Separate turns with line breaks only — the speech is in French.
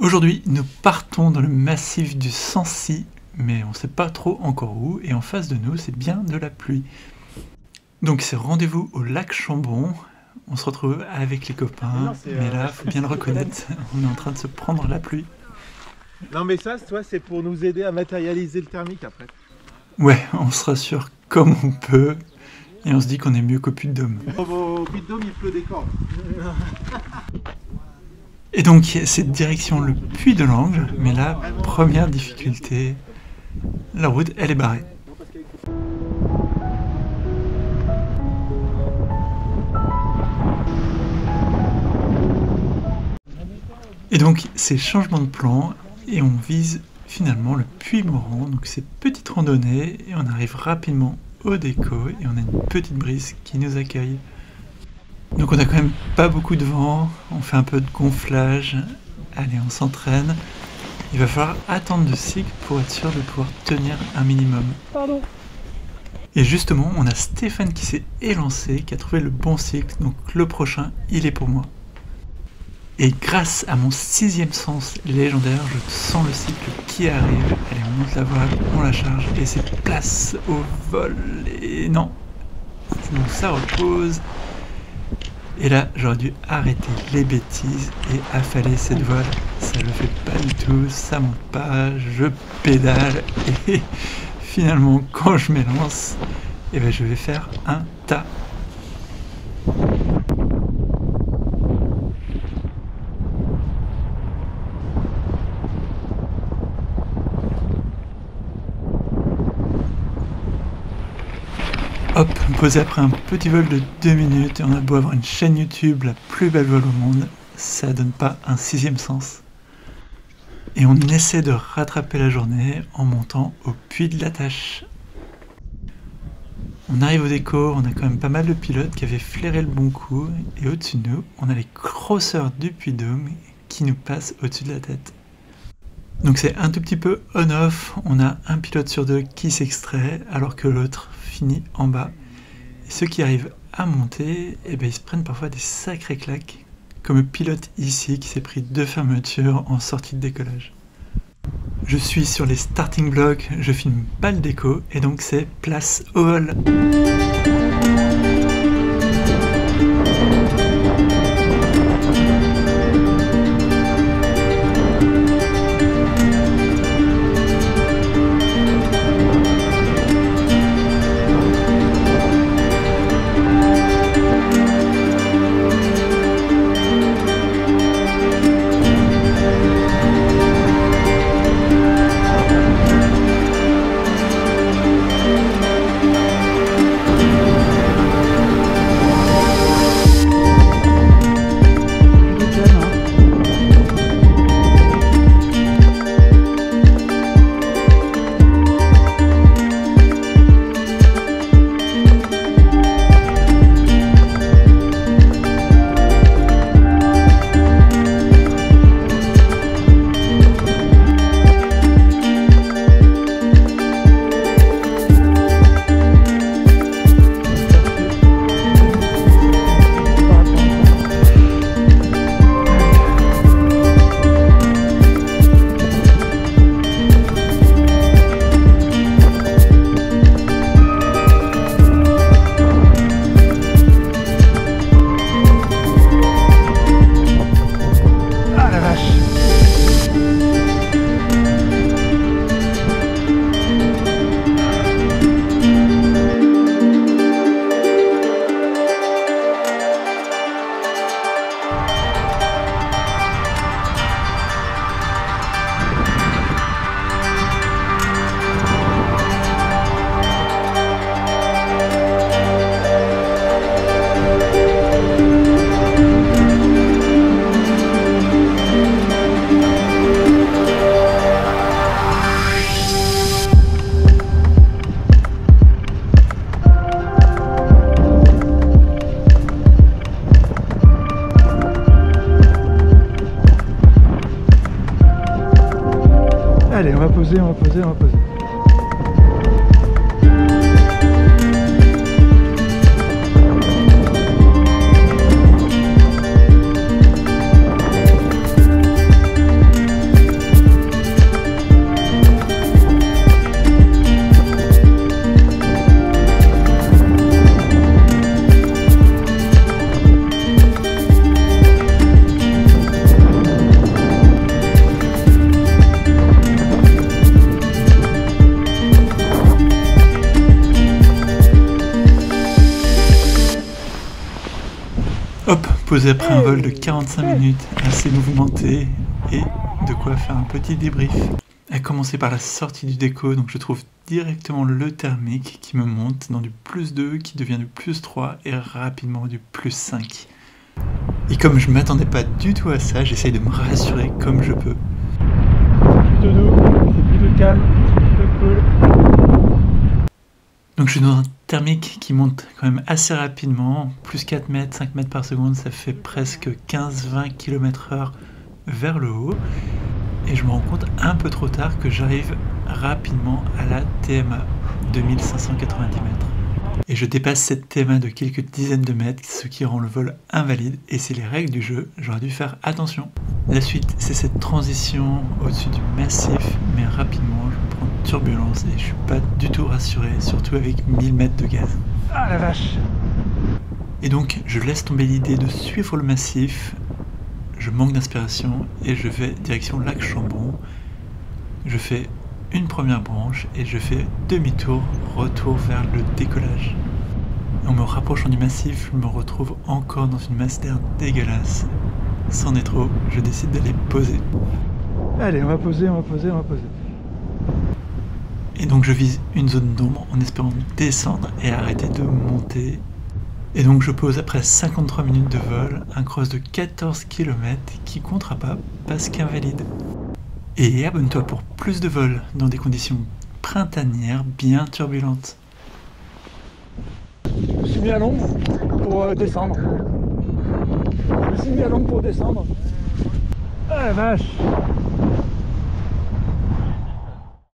Aujourd'hui, nous partons dans le massif du Sancy, mais on ne sait pas trop encore où, et en face de nous, c'est bien de la pluie. Donc c'est rendez-vous au lac Chambon, on se retrouve avec les copains, mais là, faut bien le reconnaître, on est en train de se prendre la pluie.
Non mais ça, toi, c'est pour nous aider à matérialiser le thermique après.
Ouais, on se rassure comme on peut, et on se dit qu'on est mieux qu'au Puy-de-Dôme.
Au Puy-de-Dôme, il pleut des cordes.
Et donc, c'est direction le Puy-de-Lange, mais là, première difficulté, la route, elle est barrée. Et donc, c'est changement de plan, et on vise finalement le Puy-Moran, donc c'est petite randonnée, et on arrive rapidement au déco, et on a une petite brise qui nous accueille. Donc on a quand même pas beaucoup de vent, on fait un peu de gonflage, allez on s'entraîne. Il va falloir attendre le cycle pour être sûr de pouvoir tenir un minimum.
Pardon.
Et justement, on a Stéphane qui s'est élancé, qui a trouvé le bon cycle, donc le prochain, il est pour moi. Et grâce à mon 6e sens légendaire, je sens le cycle qui arrive. Allez, on monte la voile, on la charge, et c'est place au vol. Et non, donc ça repose. Et là, j'aurais dû arrêter les bêtises et affaler cette voile. Ça le fait pas du tout, ça monte pas, je pédale et finalement, quand je m'élance, eh ben, je vais faire un tas. Hop, posé après un petit vol de 2 minutes et on a beau avoir une chaîne YouTube, la plus belle voile au monde, ça donne pas un 6e sens. Et on essaie de rattraper la journée en montant au puits de la Tâche. On arrive au déco, on a quand même pas mal de pilotes qui avaient flairé le bon coup et au-dessus de nous, on a les crosseurs du Puy-de-Dôme qui nous passent au-dessus de la tête. Donc c'est un tout petit peu on-off, on a un pilote sur 2 qui s'extrait alors que l'autre finit en bas. Et ceux qui arrivent à monter, eh ben, ils se prennent parfois des sacrées claques, comme le pilote ici qui s'est pris 2 fermetures en sortie de décollage. Je suis sur les starting blocks, je filme pas le déco et donc c'est place au vol. Allez, on va poser, on va poser, on va poser. posé après un vol de 45 minutes assez mouvementé et de quoi faire un petit débrief. À commencer par la sortie du déco, donc je trouve directement le thermique qui me monte dans du +2 qui devient du +3 et rapidement du +5. Et comme je m'attendais pas du tout à ça, j'essaye de me rassurer comme je peux.
Plutôt doux, c'est plutôt calme, c'est plutôt cool.
Donc je suis dans un thermique qui monte quand même assez rapidement, plus 4 mètres, 5 mètres par seconde, ça fait presque 15-20 km/h vers le haut. Et je me rends compte un peu trop tard que j'arrive rapidement à la TMA, 2590 mètres. Et je dépasse cette TMA de quelques dizaines de mètres, ce qui rend le vol invalide, et c'est les règles du jeu, j'aurais dû faire attention. La suite, c'est cette transition au-dessus du massif, mais rapidement je prends une turbulence et je suis pas du tout rassuré, surtout avec 1000 mètres de gaz.
Ah la vache!
Et donc je laisse tomber l'idée de suivre le massif, je manque d'inspiration et je vais direction Lac Chambon. Je fais une première branche et je fais demi-tour, retour vers le décollage. En me rapprochant du massif, je me retrouve encore dans une masse d'air dégueulasse. C'en est trop, je décide d'aller poser.
Allez, on va poser.
Et donc je vise une zone d'ombre en espérant descendre et arrêter de monter. Et donc je pose après 53 minutes de vol, un cross de 14 km qui comptera pas parce qu'invalide. Et abonne-toi pour plus de vols dans des conditions printanières bien turbulentes.
Je me suis mis à l'ombre pour descendre. Ah la vache!